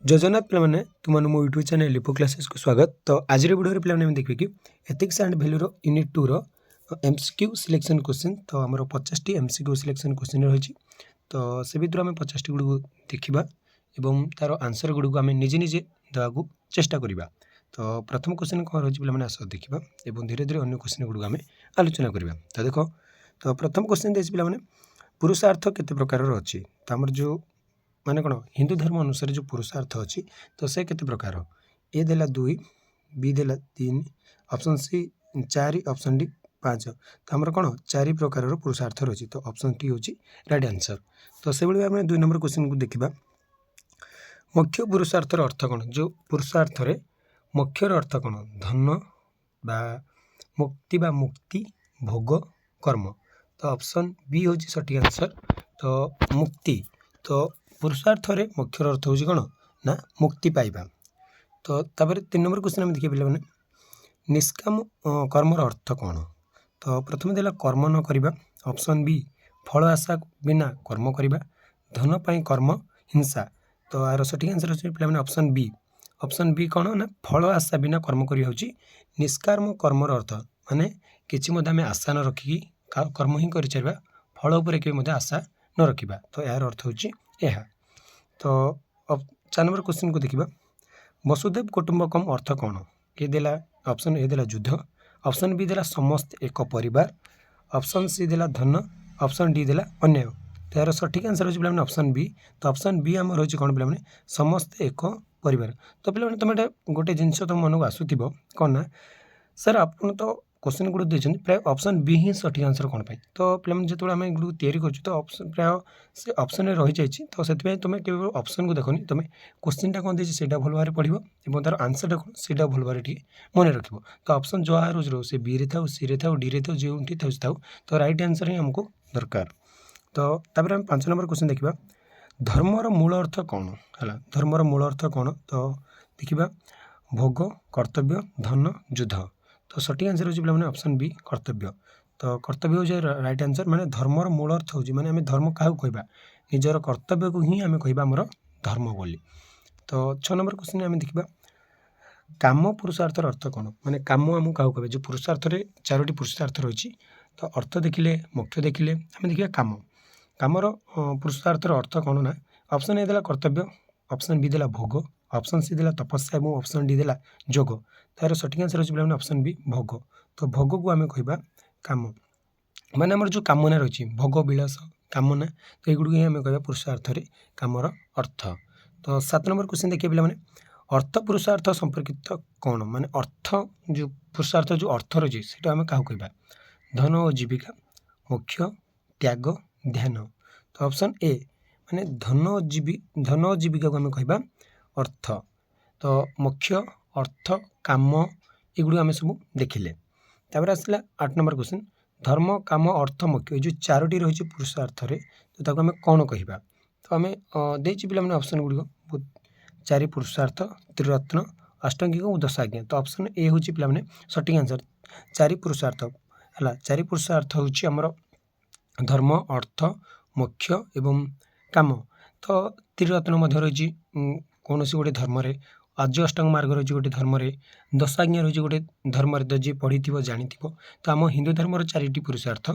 जजनाथ पे तुम मो यूट्यूब चैनल लिपो क्लासेस को स्वागत। तो आज वीडियो पे देखिए कि एथिक्स एंड वैल्यू यूनिट 2 रो एमसीक्यू सिलेक्शन क्वेश्चन। तो आमर 50 टी एमसीक्यू सिलेक्शन क्वेश्चन रही। तो से भितर आम 50 टी गुड़ देखा और तार आंसर गुड़ को आम निजे निजे देवाक चेष्टा करवा। तो प्रथम क्वेश्चन कौन रही पे आस देखा और धीरे धीरे अन्य क्वेश्चन गुड़ आम आलोचना करवा। तो देख, तो प्रथम क्वेश्चन देखिए पे पुरुषार्थ केते प्रकार अच्छी। तो आमर जो माने कौन हिंदू धर्म अनुसार जो पुरुषार्थ अच्छी तो से केते प्रकार ए देला 2, बी देला 3, ऑप्शन सी 4, ऑप्शन डी 5। तो आमर कौन 4 प्रकार पुरुषार्थ रही। तो ऑप्शन टी हूँ राइट आंसर। तो से भाई आम 2 नंबर क्वेश्चन को देखा मुख्य पुरुषार्थर अर्थ कौन। जो पुरुषार्थ मुख्यर अर्थ कौन धन बा मुक्ति बा मुक्ति भोग कर्म। तो ऑप्शन बी हूँ सठिक आंसर। तो मुक्ति तो पुरुषार्थ मुख्य अर्थ हूँ कौन ना मुक्ति पाइबा। तो तापर 3 नंबर क्वेश्चन आम देखिए पे निष्काम कर्मर अर्थ कौन। तो प्रथम देला कर्म न करवा, ऑप्शन बी फल आशा बिना कर्म करवा, धन पाई कर्म हिंसा। तो यार सठिक आंसर अच्छे पे ऑप्शन बी। ऑप्शन बी कौन ना फल आशा बिना कर्म करिया होची निष्काम कर्मर अर्थ। माने किछि आम आशा न रखिकी कर्म ही कर चलवा, फल उपर के आशा न रखा। तो यार अर्थ होची यह। तो 4 नंबर क्वेश्चन को देखा वसुदेव कुटुंबकम अर्थ कौन। ए देला ऑप्शन ए देला युद्ध, ऑप्शन बी देला समस्त एक परिवार, ऑप्शन सी देला धन, ऑप्शन डी देला अन्याय। तो यार सठिक आंसर हो पे ऑप्शन बी। तो ऑप्शन बी आम रही कौन पे समस्त एक परिवार। तो पे तुम गोटे जिनस तुम मन को आसूब कौन ना सर आप तो क्वेश्चन गुड़ देखते प्राय ऑप्शन बी ही सठिक आंसर कौन पाई। तो पे जो आम गुड़ तैयारी कर तो ऑप्शन प्राय से ऑप्शन रही जाए। तो से तुम केवल ऑप्शन को देखनी, तुम क्वेश्चनटा कौन देती भाव भाव पढ़ और तार आंसरटा कौन से भल भाव मन रख। तो ऑप्शन जो रोज रो से बी रे था, सी रे था, डी रे था, जो था। तो राइट आंसर ही आमको दरकार। तो तापर हम 5 नंबर क्वेश्चन देखा धर्मर मूल अर्थ कौन है। धर्मर मूल अर्थ कौन। तो देखा भोग कर्तव्य धन युद्ध। तो सठिक आंसर हो पे ऑप्शन बी कर्तव्य। तो कर्तव्य हो राइट आंसर। माने धर्मर मूल अर्थ होची माने आम धर्म क्या कहबा निजर कर्तव्य को ही आम कहबा आमर धर्म बोली। तो 6 नंबर क्वेश्चन आम देखा काम पुरुषार्थर अर्थ कौन। माने काम आम क्या कहबा जो पुरुषार्थ 4टी पुरुषार्थ रही। तो अर्थ देखिले मुख्य देखिले आम देखा काम कामर पुरुषार्थर अर्थ कौन ना ऑप्शन ए देला कर्तव्य, ऑप्शन बी देला भोग, ऑप्शन सी देला तपस्या और ऑप्शन डी देला जोग। तार सठिक आंसर हो ऑप्शन बी भोग। तो भोग को आम कहबा काम माने आमर जो कामना रही भोग विलास कामना। तो ये ही आम कह पुरुषार्थ कामर अर्थ। तो 7 नंबर क्वेश्चन देखिए पे अर्थ पुरुषार्थ संपर्कित कौन। माने अर्थ जो पुरुषार्थ जो अर्थ रही है आम क्या कहबा धन और जीविका मोक्ष त्याग ध्यान। तो ऑप्शन ए माने धन और जीविका को आम कहबा अर्थ। तो मोक्ष अर्थ काम एगुड़ आम सब देखिले। तापर आसला 8 नंबर क्वेश्चन धर्म काम अर्थ मोक्ष जो 4टी रही पुरुषार्थ तो ताको आम कौन कहबा। तो आम देची पे ऑप्शन गुड़ 4 पुरुषार्थ त्रिरत्न अष्टांगिक और 10 आज्ञा। तो ऑप्शन ए हूँ पे सठिक आंसर 4 पुरुषार्थ है। 4 पुरुषार्थ हूँ आमर धर्म अर्थ मोक्ष एवं काम। तो त्रिरत्न रही कौन सी गोटे धर्म आर्य अष्टांग मार्ग रही गोटे धर्म 10 आज्ञा रही गोटे धर्म जी पढ़ी जानी। तो आम हिंदू धर्म 4टी पुरुषार्थ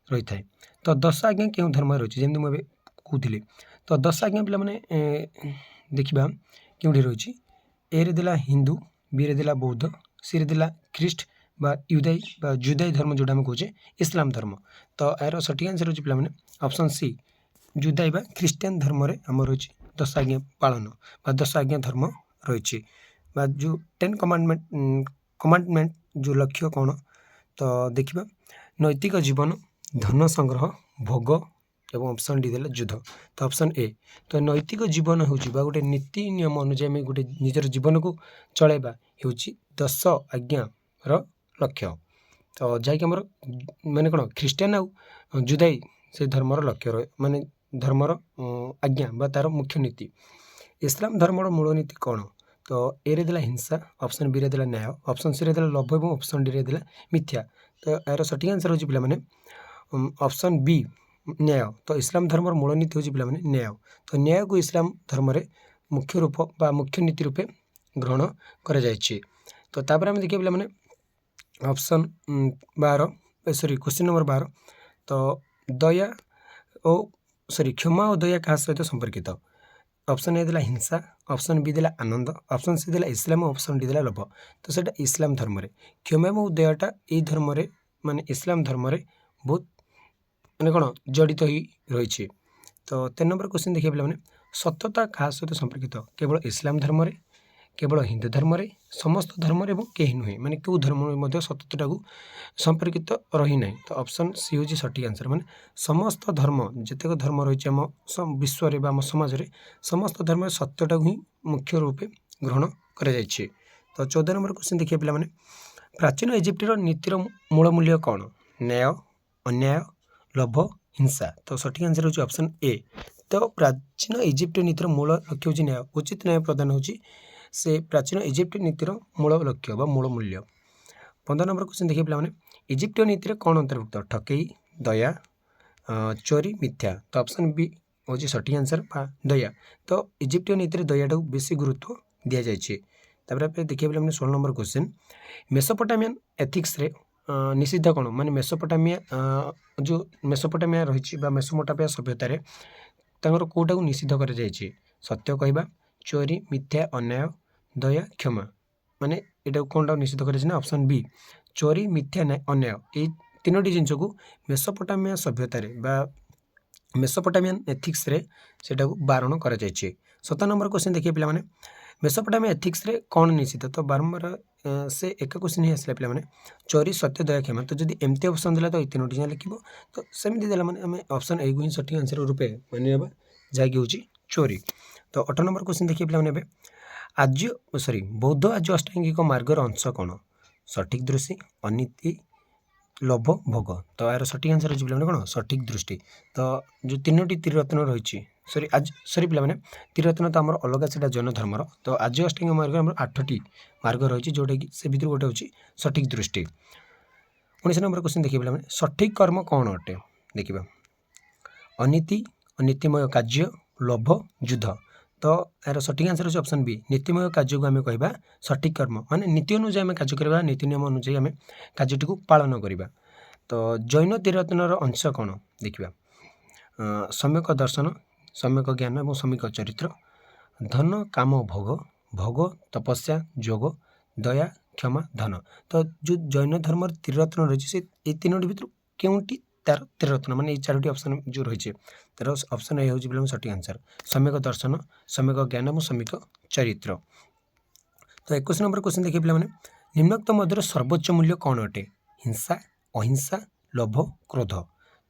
रही है। तो 10 आज्ञा क्यों धर्म रही जमी मुझे कहती। तो 10 आज्ञा पे देखा क्योंटी रही ए रे देला हिंदू, बी रे देला बौद्ध, सी रे देला ख्रीष्ट बा जुदाई धर्म जोटा आम कहे इस्लाम धर्म। तो यार सठिक आंसर हो पे ऑप्शन सी जुदाई बा ख्रीष्टियान धर्म आम रही 10 आज्ञा पालन बा 10 आज्ञा धर्म रही बा जो 10 कमांडमेंट जो लक्ष्य कौन। तो देखा नैतिक जीवन धन संग्रह भोग और ऑप्शन डी देला युद्ध। तो ऑप्शन ए तो नैतिक जीवन हूँ गोटे नीति नियम अनुଯାयी गोटे निजर जीवन को चलैबा हूँ 10 आज्ञार लक्ष्य। तो जहाँकि आमर माने कौन ख्रीष्टियान आउ जुदाई से धर्मर लक्ष्य माने धर्मर आज्ञा बा तार मुख्य नीति। इस्लाम धर्मर मूल नीति कौन। तो ए रे देला हिंसा, ऑप्शन बी रे देला न्याय, ऑप्शन सी रे देला लोभ और ऑप्शन डी रे देला मिथ्या। तो यार सठिक आंसर हो पे ऑप्शन बी न्याय। तो इस्लाम धर्मर मूल नीति हूँ पे न्याय। तो न्याय को इस्लाम धर्म मुख्य रूप बा मुख्य नीति रूपे ग्रहण करा जायछि। तो तापर आम देखिए पे ऑप्शन 12 सॉरी क्वेश्चन नंबर 12 तो दया ओ सॉरी क्षमा और दया क्या सहित संपर्कित। ऑप्शन ए देला हिंसा, ऑप्शन बी देला आनंद, ऑप्शन सी देला इस्लाम, ऑप्शन डी देला लोभ। तो सेटा इस्लाम धर्म रे क्षमा और दयाटा ए धर्म रे माने इस्लाम धर्म रे बहुत माने कौन जड़ित ही रही। तो 3 नंबर क्वेश्चन देखिए पे सत्यता क्या सहित संपर्कित। केवल इस्लाम धर्म रे, केवल हिंदू धर्म रे, समस्त धर्म रे कहीं नुहे माने क्यों धर्म में सत्यता को संपर्कित रही ना। तो ऑप्शन सी हूँ सठिक आंसर माने समस्त धर्म जितक धर्म रही आम विश्व में आम समाज में समस्त धर्म सत्यटा ही मुख्य रूपे ग्रहण कर। तो 14 नंबर क्वेश्चन देखिए पे प्राचीन इजिप्टर नीतिर मूल मूल्य कौन। न्याय, अन्याय, लोभ, हिंसा। तो सठिक आंसर हूँ ऑप्शन ए। तो प्राचीन इजिप्ट नीतिर मूल लक्ष्य हूँ न्याय, उचित न्याय प्रदान हो से प्राचीन इजिप्ट नीतिर मूल लक्ष्य बा मूल मूल्य। 15 नंबर क्वेश्चन देखिए पे इजिप्ट नीति कौन अंतर्भुक्त। ठकई, दया, चोरी, मिथ्या। तो ऑप्शन बी हूँ सठिक आंसर बा दया। तो इजिप्ट नीति दयाटा बेसी गुरुत्व दि जाए। देखिए पे 16 नंबर क्वेश्चन मेसोपोटामियन एथिक्स रे निषिद्ध कौन माने मेसोपोटामिया जो मेसोपोटामिया रही मेसोपोटामिया सभ्यतार कौटा को निषिद्ध कर सत्य कहवा, चोरी, मिथ्या, अन्याय, दया, क्षमा। माने यहाँ कौन निषिद्ध कर ऑप्शन बी चोरी, मिथ्या, अन्याय ये तीनोटी जिनस को मेसोपोटामिया सभ्यतार मेसोपोटामियन एथिक्स रे सेटा को बारण कर। 17 नंबर क्वेश्चन देखिए पे मेसोपोटामिया एथिक्स रे कौन निषिद्ध। तो बारंबार से एक क्वेश्चन ही आसला पे चोरी, सत्य, दया, क्षमा। तो जब एमती ऑप्शन देला तो ये तीनोटी जाँ लिख तो सेमती देला माने आम ऑप्शन ए को ही सठिक आंसर रूपे माने जहाँकि हूँ चोरी। तो 18 नंबर क्वेश्चन देखिए पे आर्य सॉरी बौद्ध आर्य अष्टांगिक मार्गर अंश कौन। सठिक दृष्टि, अनीति, लोभ, भोग। तो यार सठिक आंसर हो कौन सठिक दृष्टि। तो जो तीनोटी त्रिरत्न रही सॉरी आज सॉरी पे त्रिरत्न तो आम अलग से जैन धर्मर। तो आर्य अष्टांगिक मार्ग आम 8टी मार्ग रही जोटा कि से भर गोटे हूँ सठिक दृष्टि। 19 नंबर क्वेश्चन देखिए पे सठिक कर्म कौन अटे। देखा अनीति, नीतिमय कार्य, लोभ, युद्ध। तो यार सठिक आंसर हो ऑप्शन बी नीतिमय कार्य को आम कह सठिक कर्म माने नीति अनुसार आम कार्य करवा नीति नियम अनुसार आम कार्यटी को पालन करवा। तो जैन त्रिरत्नर अंश कौन देखा सम्यक दर्शन, सम्यक ज्ञान और सम्यक चरित्र, धन, काम, भोग, भोग, तपस्या, जोग, दया, क्षमा, धन। तो जो जैन धर्म त्रिरत्न रही से ये तीनोटी भर केउटी तार त्रिरत्न माने ये 4टी ऑप्शन जो रही तार ऑप्शन ए हूँ सठिक आंसर सम्यक दर्शन, सम्यक ज्ञान और सम्यक चरित्र। तो 21 नंबर क्वेश्चन देखिए पे निम्नोक्त मध्य सर्वोच्च मूल्य कौन अटे। हिंसा, अहिंसा, लोभ, क्रोध।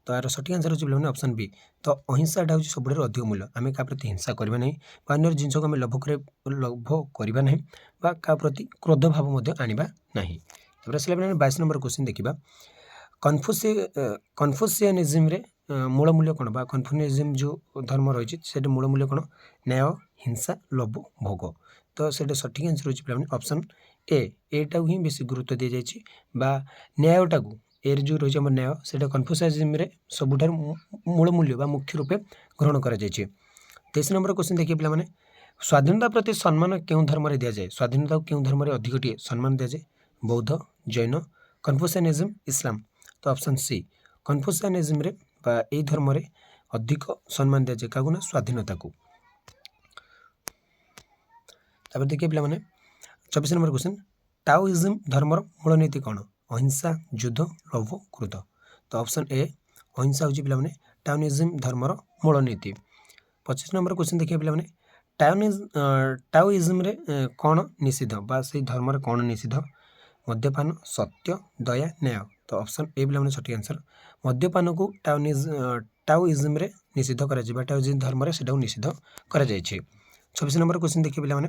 तो यार सठिक आंसर हो ऑप्शन बी। तो अहिंसाटा हूँ सब अधिक मूल्य आम क्या प्रति हिंसा करवा ना अन्य जिनस को आम लोभ करवा ना क्या प्रति क्रोध भाव आनिबा नहीं। 22 नंबर क्वेश्चन देखा कन्फ्यूशियनिज्म रे मूल मूल्य कौन बा कन्फ्यूशियनिज्म जो धर्म रही है मूल मूल्य कौन न्याय, हिंसा, लोभ, भोग। तो से सठिक आंसर हो ऑप्शन एटा ही बेसी गुरुत्व दी जाइए बा न्यायटा को ए जो रही है न्याय से कन्फ्यूशियनिज्म रे सबुठार मूल मूल्य बा मुख्य रूपे ग्रहण कर। 23 नंबर क्वेश्चन देखिए पे स्वाधीनता प्रति सम्मान क्यों धर्म दि जाए। स्वाधीनता को क्यों धर्म अधिक सम्मान दि जाए। बौद्ध, जैन, कन्फ्यूशियनिज्म, इस्लाम। तो ऑप्शन सी कन्फ्यूशियनिज्म रे बा ए धर्म रे अधिक सम्मान दि जाए क्या स्वाधीनता को। तापर देखिए पे 24 नंबर क्वेश्चन टाओइज्म धर्मर मूल नीति कौन। अहिंसा, युद्ध, लोभ, क्रोध। तो ऑप्शन ए अहिंसा हूँ पे टाओइज्म धर्मर मूल नीति। 25 नंबर क्वेश्चन देखिए पे टाओइज्म रे कौन निषिद्ध बा से धर्म कौन निषिद्ध। मद्यपान, सत्य, दया, न्याय। तो ऑप्शन ए पे सठिक आंसर मद्यपान को टाओइज्म रे निषिद्ध कर टाओइज्म धर्म से निषिद्ध कर। 26 नंबर क्वेश्चन देखिए पे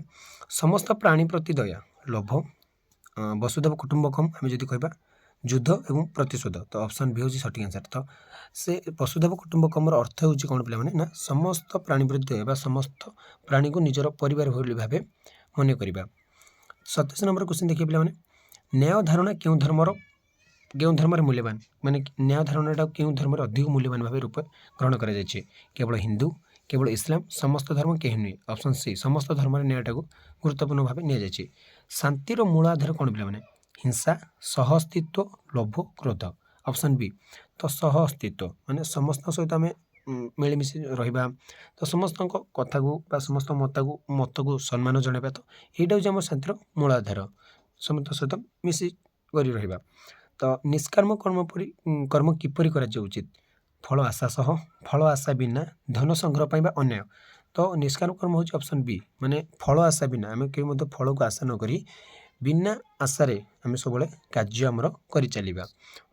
समस्त प्राणी प्रति दया, लोभ, वसुधैव कुटुंबकम आम जब कह युद्ध एवं प्रतिशोध। तो ऑप्शन बी हूँ सठिक आंसर। तो से वसुधैव कुटुंबकम अर्थ हूँ कौन पे ना समस्त प्राणी प्रति दया समस्त प्राणी को निजर परिवार भाव मन करवा। 27 नंबर क्वेश्चन देखिए पे न्याय धारणा क्यों धर्म मूल्यवान माने न्याय धारणाटा क्यों धर्म अधिक मूल्यवान भाव रूप ग्रहण कर। केवल हिंदू, केवल इस्लाम समस्त धर्म कहीं नुहे ऑप्शन सी समस्त धर्म न्यायटा को गुरुत्वपूर्ण भाव नि शांतिर मूल आधार कौन पे हिंसा सह अस्तित्व लोभ क्रोध ऑप्शन बी तो सह अस्तित्व माने समस्त सहित आम मिलमिशि रहा तो समस्त कथा को समस्त मत को सम्मान जनाइबा तो यहाँ हूँ आम शांतिर मूल आधार समस्त सहित मिशि कर रहा तो निष्काम कर्म किपरि करा उचित फल आशा सह फल आशा बिना धन संग्रह पाइबा अन्याय तो निष्काम कर्म हूँ ऑप्शन बी माने फल आशा बिना आम कहीं फल को आशा नक बिना आशारे आम सब कार्य आमर कर चलवा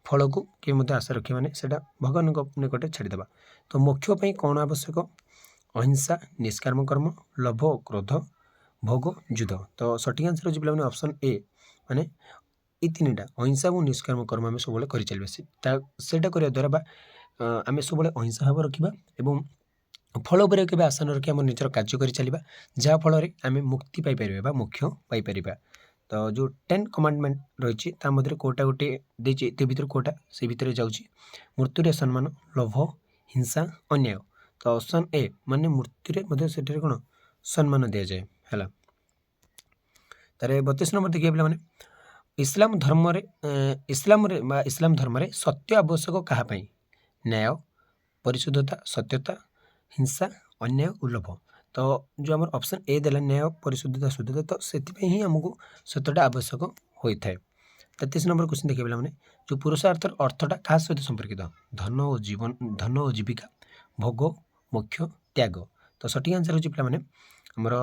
फल को कहीं आशा रखा मैंने से भगवान निकटे छाड़ीदे तो मोक्ष कौन आवश्यक अहिंसा निष्काम कर्म लोभ क्रोध भोग युद्ध तो सठिक आंसर हो पे ऑप्शन ए माने ये तीन टा अहिंसा और निष्काम कर्म आम सब कर चलवा करने द्वारा आम सब अहिंसा भाव रखा एवं फल उपर के आशा न रखी आम निजर कार्य कर चलवा जहाँफल आम मुक्ति पाइपर मोक्ष पाइपर तो जो 10 कमांडमेंट रही मध्य कोटा गोटे देती भर कोटा से भितर जाऊँगी मृत्यु सम्मान लोभ हिंसा अन्याय तो ऑप्शन ए माने मृत्यु से कौन सम्मान दि जाए है तार 32 नंबर देखिए पे इस्लाम धर्म इस्लाम धर्म सत्य आवश्यक क्या न्याय परिशुद्धता सत्यता हिंसा अन्याय और लोभ तो जो आम ऑप्शन ए देला न्याय परिशुद्धता शुद्धता तो से ही आमको सत्यटा आवश्यक होता है 33 नंबर क्वेश्चन देखिए पे जो पुरुषार्थर अर्थटा क्या सहित संपर्कित धन और जीवन धन और जीविका भोग मोक्ष त्याग तो सठिक आंसर हो पे आमर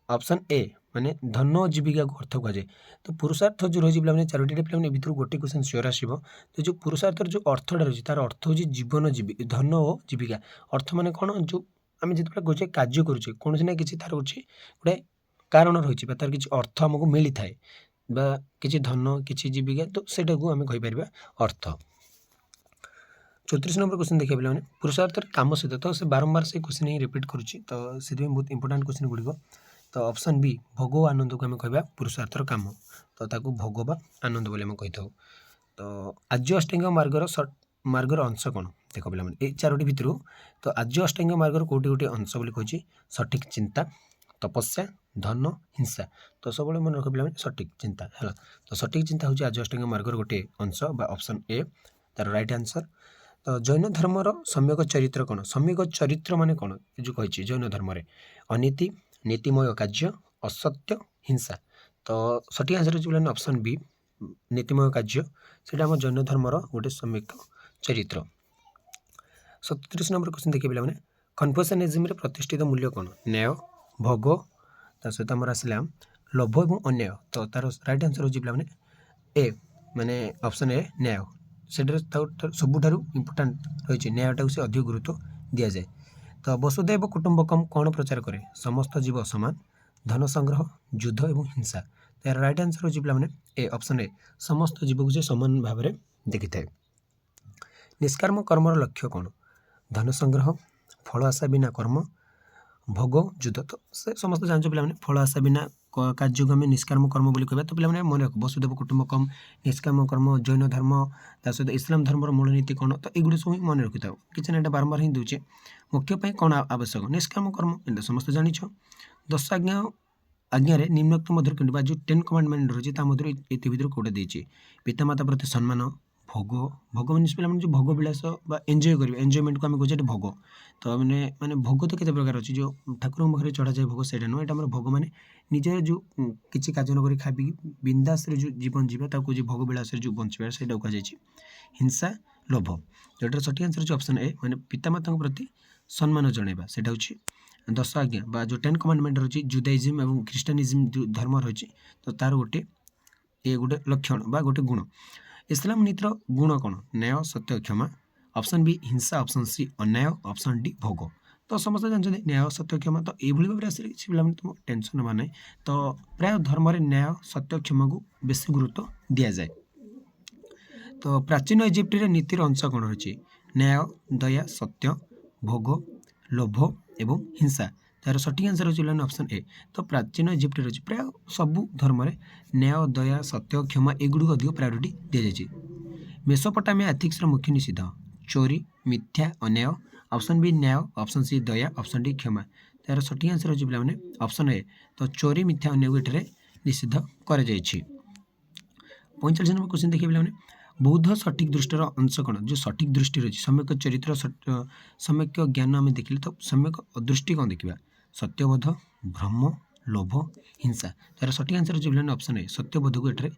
ऑप्शन ए माने धन और जीविका को अर्थ कहुए तो पुरुषार्थ जो रही पे चारोटी पे भर गोटे क्वेश्चन सियोर आसो तो जो पुरुषार्थर जो अर्थटा रही तार अर्थ हूँ जीवन धन और जीविका अर्थ माने कौन जो आम जो कहे कार्य करुचे कौन ना कि तार गोटे गोटे कारण रही तार किसी अर्थ आमको मिली थाए कि धन कि जीविका तो सेटा को आम कहीपर अर्थ 34 नंबर क्वेश्चन देखिए पे पुरुषार्थर काम सहित तो से बारंबार से क्वेश्चन ही रिपीट करुच्ची तो से बहुत इंपोर्टाट क्वेश्चन गुड़िक तो ऑप्शन बी भोग और आनंद को आम कह पुरुषार्थर काम तो ताकू भोग बा आनंद बोली आम कही तो आर्य अष्टांग मार्गर अंश कौन देख पे ये चारोटी भितर तो आर्य अष्टांग मार्गर कौटी गोटे अंश बोली कही सठिक चिंता तपस्या धन हिंसा तो सब मन रख पे सठिक चिंता है तो सठिक चिंता हूँ आर्य अष्टांग मार्गर गोटे अंश ऑप्शन ए तार राइट आंसर तो जैन धर्मर सम्यक चरित्र कौन सम्यक चरित्र माने कौन जो कही जैन धर्म अनीति नीतिमय कार्य असत्य हिंसा तो सठिक आंसर हो ऑप्शन बी नीतिमय कार्य से आम जैन धर्मर गोटे सम्यक चरित्र 37 नंबर क्वेश्चन देखिए पे कन्फ्यूशनिज्म प्रतिष्ठित मूल्य कौन न्याय भोग ता सहित आमर आसला लोभ और अन्याय तो तार राइट आंसर हो पे ए माने ऑप्शन ए न्याय से सबुठ इंपोर्टाट रही न्यायटा से अधिक गुरुत्व दि जाए तो वसुधैव कुटुंबकम कौन प्रचार करे समस्त जीव समान धन संग्रह युद्ध और हिंसा तो यार राइट आंसर हो पे ए ऑप्शन ए समस्त जीव को से समान भाव में देखी था निष्काम कर्मर लक्ष्य कौन धन संग्रह फल आशा बिना कर्म भोग युद्ध तो से समस्त जानते पे फल आशा बिना कार्य को आम निष्काम कर्म बोली कहबा तो पे मन रख वसुधैव कुटुंबकम निष्काम कर्म जैन धर्म ता सहित इस्लाम धर्मर मूलनीति कौन तो ये सब मन रखी था किसी ना बारंबार ही दूचे मुख्य कौन आवश्यक निष्काम कर्म एंता समस्त जानिछ 10 आज्ञा निम्नोक्त मध्य जो 10 कमांडमेंट रही ये भर कौटा देती पितामाता प्रति सम्मान भोग भोग मीन पे जो भोग विलास एंजॉय कर एंजॉयमेंट को आम कहे भोग तो मैंने माने भोग तो केते प्रकार अच्छी जो ठाकुर पाखे चढ़ा जाए भोग से नुह यहाँ भोग मैंने निजे जो किसी कार्य नक खा बिंदास जो जीवन जीवा जो भोग विलास जो बंचा से कहुई हिंसा लोभ जोटार सठिक आंसर ऑप्शन ए माने पितामाता प्रति सम्मान जनइबा से 10 आज्ञा जो 10 कमांडमेंट रही जुदाइज्म और ख्रीष्टानिज्म जो धर्म रही तो तार गोटे ये गोटे लक्षण गोटे गुण इस्लाम नीतिर गुण कौन न्याय सत्य क्षमा ऑप्शन बी हिंसा ऑप्शन सी अन्याय ऑप्शन डी भोग तो समस्त जानते न्याय सत्य क्षमा तो ये भाव में आसे पे तुम टेंशन ना ना तो प्राय धर्म न्याय सत्य क्षमा को बेसी गुरुत्व दि जाए तो प्राचीन इजिप्ट नीतिर अंश कौन रही न्याय दया सत्य भोग लोभ एवं हिंसा तार सठिक आंसर हो ऑप्शन ए तो प्राचीन इजिप्ट रही प्राय सबू धर्म न्याय दया सत्य क्षमा एगुड़ अधिक प्रायोरिटी दि जाए मेसोपोटामिया एथिक्स मुख्य निषिद्ध चोरी मिथ्या अन्याय ऑप्शन बी न्याय, ऑप्शन सी दया, ऑप्शन डी क्षमा। तार सठिक आंसर हो पे ऑप्शन ए। तो चोरी मिथ्या अन्य ये निषिद्ध कर 45 नंबर क्वेश्चन देखिए पे बौद्ध सठिक दृष्टिर अंश कौन जो सठिक दृष्टि रही सम्यक चरित्र सम्यक ज्ञान आम देखिले तो सम्यक दृष्टि कौन देखा सत्यबोध, भ्रम, लोभ, हिंसा। तार सठिक आंसर हो ऑप्शन ए सत्यबोध को ये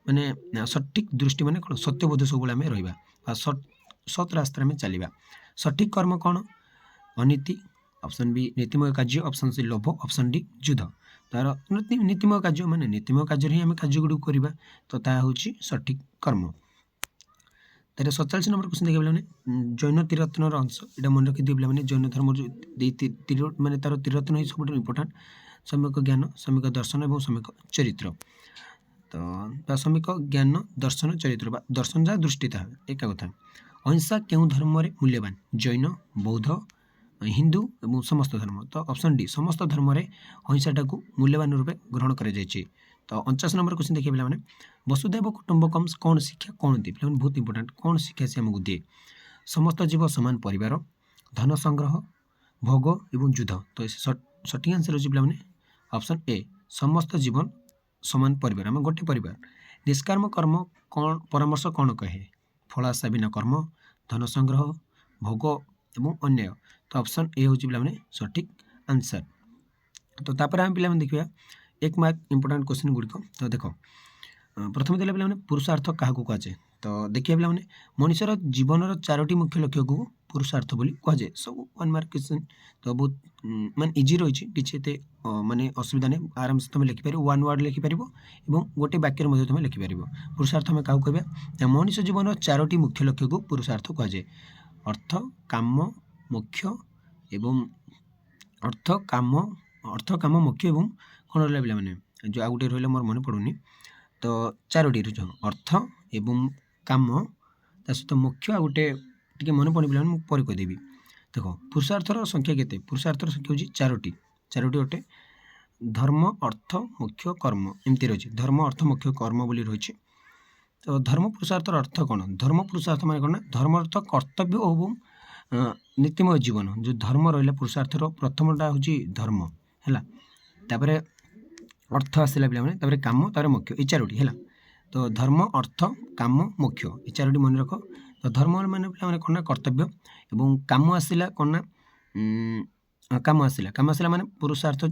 माने सठिक दृष्टि माने कौन सत्यबोध सब आम रहा सत रास्ता में चलवा। सठिक कर्म कौन अनीति, ऑप्शन बी नीतिमय कार्य, ऑप्शन सी लोभ, ऑप्शन डी युद्ध। तार नीतिमय कार्य माने नीतिमय कार्य ही आम कार्य गुड़ करवा तो ताहा होची सठिक कर्म। तार 47 नंबर क्वेश्चन देखिए पे जैन त्रिरत्नर अंश यहाँ मन रखी पे जैन धर्म माने तार त्रिरत्न ही सब इम्पोर्टाट सम्यक ज्ञान, सम्यक दर्शन और सम्यक चरित्र। तो सम्यक ज्ञान, दर्शन, चरित्र दर्शन जहाँ दृष्टि था एक कथा। अहिंसा क्यों धर्म मूल्यवान जैन, बौद्ध, हिंदू और समस्त धर्म। तो ऑप्शन डी समस्त धर्म अहिंसाटा को मूल्यवान रूपे ग्रहण कर। तो 49 नंबर क्वेश्चन देखिए पे वसुधैव कुटुंबकम कौन शिक्षा कौन दिए पे बहुत इंपोर्टेंट कौन शिक्षा से आमको दिए समस्त जीव समान परिवार, धन संग्रह, भोग एवं युद्ध। तो सठिक आंसर हो पे ऑप्शन ए समस्त जीवन समान परिवार आम गोटे परिवार। निष्काम कर्म कौन परामर्श कौन कहे फल आशा बिना कर्म, धन संग्रह, भोग एवं अन्याय। तो ऑप्शन ए हूँ पे सठिक आंसर। तो तापर आम पे देखा एक मार्क इंपोर्टाट क्वेश्चन गुड़िक। तो देख प्रथम देला पे पुरुषार्थ क्या कहुए तो देखिए पे मनुष्यर जीवन 4टी मुख्य लक्ष्य को पुरुषार्थ बोली कहुए सब 1 मार्क क्वेश्चन। तो बहुत माने इजी रही कि माने असुविधा नहीं आराम से तुम लिखिपार 1 वर्ड लिखिपार और गोटे वाक्य तुम लिखिपार। पुरुषार्थ आम क्या कहवा मनुष्य जीवन 4टी मुख्य लक्ष्य को पुरुषार्थ कहुए अर्थ, काम, मोक्ष एवं अर्थ काम मोक्ष एवं कौन रहा पे मैंने जो आउ गए रहा मोर मन पड़ूनी। तो 4टी अर्थ एवं काम ता सहित मोक्ष आ गोटे टी मन पड़े पे पर कहीदेवी। देख पुरुषार्थर संख्या केते पुरुषार्थर संख्या हूँ 4टी अटे धर्म, अर्थ, मोक्ष, कर्म एमती रही धर्म, अर्थ, मोक्ष, कर्म बोली रही। तो धर्म पुरुषार्थर अर्थ कौन धर्म पुरुषार्थ माने कौन धर्म अर्थ कर्तव्य एवं नीतिमय जीवन जो धर्म रहा पुरुषार्थर प्रथमटा हूँ धर्म है तापर अर्थ आसला पे काम तापर मोक्ष ये 4टी है। तो धर्म, अर्थ, काम, मोक्ष ये 4टी मन रख। तो धर्म माने कौन ना कर्तव्य एवं काम आसला कौन ना काम आसला माने पुरुषार्थ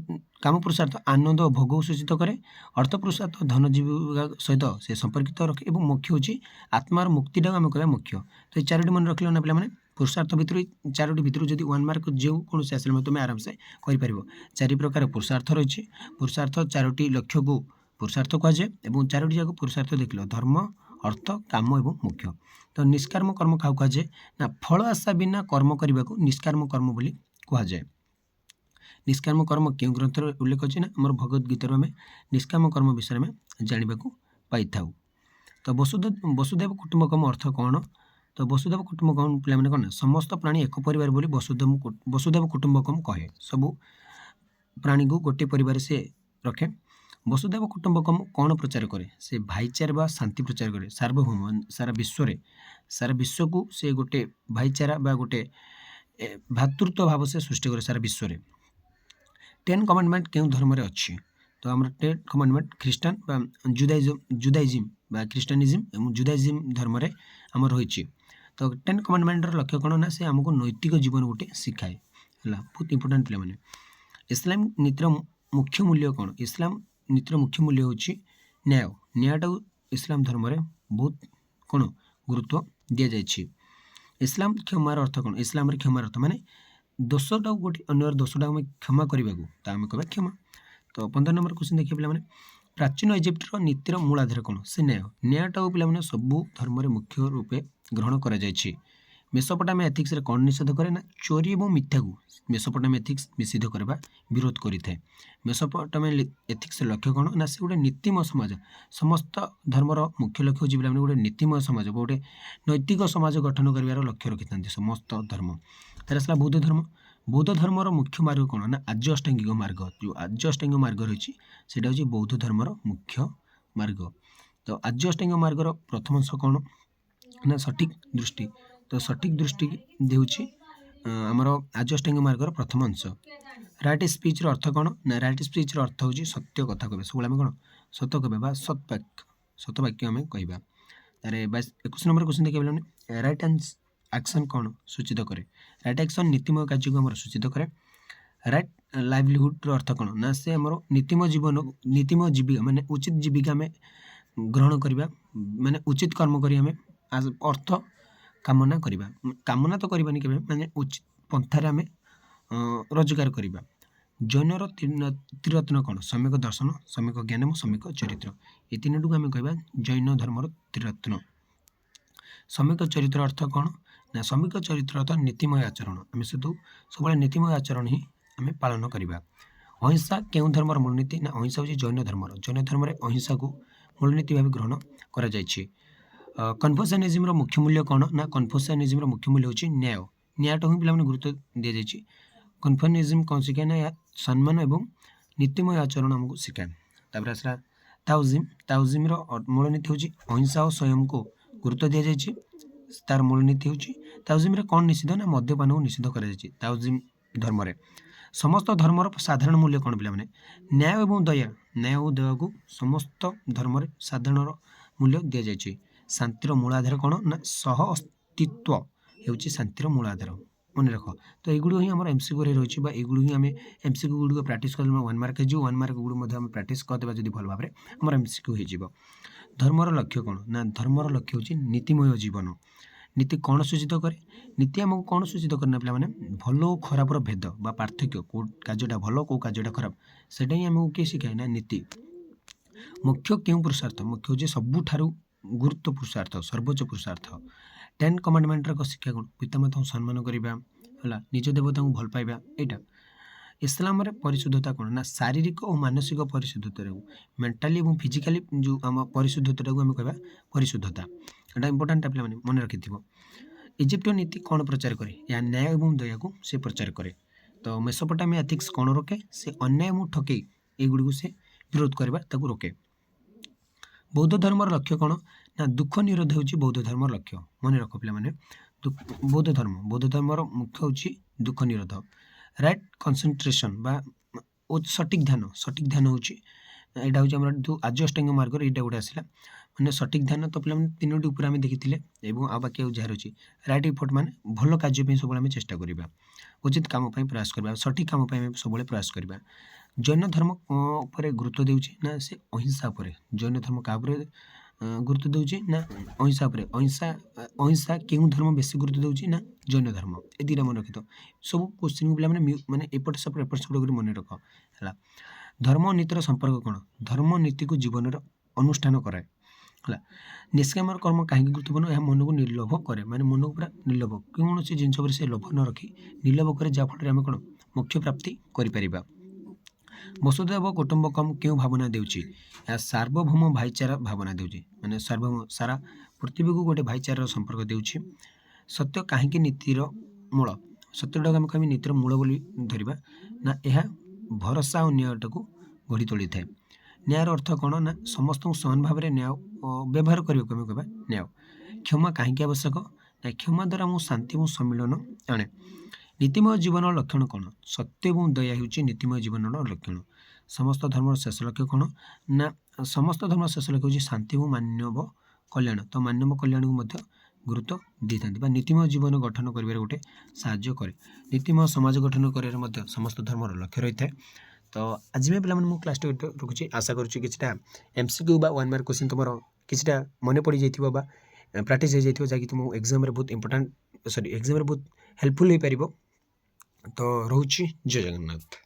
काम पुरुषार्थ आनंद और भोग सूचित करे। अर्थ पुरुषार्थ धन जीविका सहित से संपर्कित रखे और मोक्ष हूँ आत्मार मुक्तिटा आम कह मोक्ष। तो ये 4टी मन रखल ना पे पुरुषार्थ भितर 4टी भितर जब 1 मार्क जो कौन से आसे तुम आराम से कर 4 प्रकार पुरुषार्थ रही पुरुषार्थ 4टी लक्ष्य को पुरुषार्थ कहुए और 4टी जाक पुरुषार्थ देख धर्म, अर्थ, काम और मोक्ष। तो निष्काम कर्म क्या कहुए ना फल आशा बिना कर्म करने को निष्काम कर्म बोली कहुए। निष्काम कर्म क्यों ग्रंथ उल्लेख अच्छे ना आम भगवत गीतार आम निष्काम कर्म विषय में जानवा पाई था। तो वसुधैव कुटुंबकम अर्थ कौन तो वसुधैव कुटुंबकम पे कौन समस्त प्राणी एक परिवार बोली वसुधैव कुटुंबकम कहे सबू प्राणी को गोटे परिवार से रखे। वसुधैव कुटुंबकम कौन प्रचार करे से भाईचारा बा शांति प्रचार करे सार्वभौम सारा विश्व को से गोटे भाईचारा बा गोटे भातृत्व भाव से सृष्टि करे सारा विश्व में। 10 कमांडमेंट क्यों धर्म रे अच्छी तो आम 10 कमांडमेंट ख्रीष्टान जुदाइज्म बा ख्रीष्टानिज्म और जुदाइज्म धर्म रे आम रही। तो 10 कमांडमेंटर लक्ष्य कौन ना से आमको नैतिक जीवन गोटे शिखाए है बहुत इंपोर्टाट पे इस्लाम नीतिर मुख्य मूल्य कौन इस्लाम नीतिर मुख्य मूल्य हूँ न्यायटा इस्लाम धर्म रे बहुत कौन गुरुत्व दि जाए। इस्लाम क्षमार अर्थ कौन इस्लाम क्षमार अर्थ माने दोषटा गोटे अन्य दोषटा आम क्षमा करने को आम कह क्षमा। तो 15 नंबर क्वेश्चन देखिए पे प्राचीन इजिप्टर नीतिर मूल आधार कौन से न्यायटा पे सबू धर्म मुख्य रूपे ग्रहण कर। मेसोपोटामिया एथिक्स रे कौन निषेध करे ना चोरी और मिथ्या को मेसोपोटामिया एथिक्स निषेध करवा विरोध करें। मेसोपोटामिया एथिक्स लक्ष्य कौन ना से गोटे नीतिमय समाज समस्त धर्मर मुख्य लक्ष्य हूँ पे गोटे नीतिमय समाज गोटे नैतिक समाज गठन कर लक्ष्य रखी था समस्त धर्म। तार आसला बौद्ध धर्मर मुख्य मार्ग कौन ना आर्य अष्टांगिक मार्ग जो आर्य अष्टांगिक मार्ग रही है बौद्ध धर्मर मुख्य मार्ग। तो आर्य अष्टांगिक मार्गर प्रथम अंश कौन ना सठिक दृष्टि। तो सठिक दृष्टि देउछि आमर आजस्टिंग मार्गर प्रथम अंश। राइट स्पीच अर्थ कौन ना राइट स्पीच अर्थ हूँ सत्य कथा कह सब कौन सत कह सत वाक्य आम कह। तार 21 नंबर क्वेश्चन देखिए पे राइट एक्शन कौन सूचित करे। राइट एक्शन नीतिमय कार्य को सूचित करे। राइट लाइवलीहुड अर्थ कौन ना से आम नीतिमय जीवन नीतिमय जीविका माने उचित जीविका आम ग्रहण करवा माने उचित कर्म करी आम अर्थ कामना करवा कामना तो करवानी के माने उचित पंथार आम रोजगार करवा। जैनर त्रिरत्न कौन सम्यक दर्शन सम्यक ज्ञान और सम्यक चरित्र ये तीन टू आम कह जैन धर्मर त्रिरत्न। सम्यक चरित्र अर्थ कौन ना सम्यक चरित्र अर्थ नीतिमय आचरण आम शुद्ध सब नीतिमय आचरण ही आम पालन करवा। अहिंसा क्यों धर्मर मूलनीति ना अहिंसा हूँ जैन धर्म अहिंसा को मूलनीति भाव ग्रहण कर। कन्फ्यूशियनिज्म मुख्य मूल्य कौन ना कन्फ्यूशियनिज्म मुख्य मूल्य हूँ न्याय। न्यायटा ही पे गुरुत्व दि जाए। कन्फ्यूशियनिज्म कौन शिखाए ना सम्मान एवं नीतिमय आचरण आमको शिखाए। तापर आसला ताओइज्म मूलनीति हूँ अहिंसा और स्वयं को गुरुत्व दि जाए। तार मूलनीति हूँ ताओइज्म कौन निषिद्ध ना मद्यपान को निषिद्ध कर ताओइज्म धर्म। समस्त धर्मर साधारण मूल्य कौन पे न्याय और दया को समस्त धर्म साधारण मूल्य दि जाए। शांतिर मूलाधार कौन ना सह अस्तित्व हूँ शांतिर मूलाधार मन रख। तो युड़ ही आम एमसीक्यू रही युड़ ही आम एमसीक्यू गुड़ प्राक्ट कर 1 मार्क हो 1 मार्क गुड़ प्राक्ट करदे जब भल भाव में आम एमसीक्यू हो। धर्मर लक्ष्य कौन ना धर्मर लक्ष्य हूँ नीतिमय जीवन। नीति कौन सूचित करे नीति आमको कौन सूचित करना पे भल और खराबर भेद बा पार्थक्य कौ कार्यटा भल कौ कार्यटा खराब सेटा ही आमको किए शिखाए ना नीति। मुख्य क्यों पुरुषार्थ मुख्य हूँ सबुठारु गुरुत्व पुरुषार्थ सर्वोच्च पुरुषार्थ। 10 कमांडमेंटर शिक्षा कौन पितामाता सम्मान करवा है निज देवता को भल पाइबा यहाँ। इस्लाम परिशुद्धता कौन ना शारीरिक और मानसिक परिशुद्धता मेंटाली और फिजिकाली जो आम परिशुद्धता को आम कह परिशुद्धता यहाँ इंपोर्टाट पे मन रखि। इजिप्ट नीति कौन प्रचार करे या न्याय और दया को से प्रचार करे। तो मेसोपोटामिया एथिक्स कौन रोके से अन्याय और ठकई एगुड़ी को से विरोध करवा रोके। बौद्ध धर्मर लक्ष्य कौन ना दुख निरोध हूँ बौद्ध धर्मर लक्ष्य मन रख पे बौद्ध धर्मर मुख्य हूँ दुख निरोध। राइट कनसेंट्रेशन बा सठिक ध्यान हूँ यहाँ हूँ जो आजस्टिंग मार्गर यहाँ गोटे आसला मैंने सठिक ध्यान। तो पे 3टी उपर आम देखी आ बाकी जहाँ रही राइट इफोर्ट माने भल कार्य सब चेष्टा करवा उचित काम प्रयास करवा सठिक काम सब प्रयास करवा। जैन धर्म पर गुरुत्व देउछि ना से अहिंसा पर जैन धर्म क्या गुरुत्व देउछि ना अहिंसा पर अहिंसा क्यों धर्म बेसी गुरुत्व देउछि ना जैन धर्म ए दुटा मन रखी। तो सब क्वेश्चन को मैंने एपट सेपट मन रख है। धर्म और नीतिर संपर्क कौन धर्म नीति को जीवन अनुष्ठान कराए है। निष्काम कर्म कहीं गुरुत्वपूर्ण यह मन को निर्लोभ करे माने मन को पूरा निर्लोभ कौन से जिन पर से लोभ न रखी निर्लोभ करे जहाँफल आम कौन मोक्ष प्राप्ति करिपरिबा। वसुधैव कुटुंबकम क्यों भावना देउछि या सार्वभौम भाईचारा भावना देउछि माने सार्वभौम सारा पृथ्वी को गोटे भाईचारा संपर्क देउछि। सत्य कहीं नीतिर मूल सत्यटा आम कहीं नीतिर मूल बोली धरिबा ना यह भरोसा और न्यायटा को गढ़ी तोली थाए। न्यायर अर्थ कौन ना समस्त समान भाव में न्याय व्यवहार करने को कह न्याय। क्षमा कहीं आवश्यक ना क्षमा द्वारा मु शांति और सम्मिलन आने। नीतिमय जीवन लक्षण कौन सत्य और दया हूँ नीतिमय जीवन लक्षण। समस्त धर्म शेष लक्ष्य कौन ना समस्त धर्म शेष लक्ष्य हूँ शांति और मानव कल्याण। तो मानव कल्याण को गुरुत्व दी था नीतिमय जीवन गठन कर गोटे साहाय्य करे। नीतिमय समाज गठन कर समस्त धर्म लक्ष्य रही है। तो आज भी पे क्लास रखुच्छी आशा करुच्छी किसी एमसीक्यू बा 1 मार्क क्वेश्चन तुम किसी मन पड़ जाइए प्राक्ट हो जाए जहाँकि तुम एग्जाम बहुत इंपोर्टाट सॉरी एग्जाम बहुत हेल्पफुल हो पार। तो रोची जय जगन्नाथ।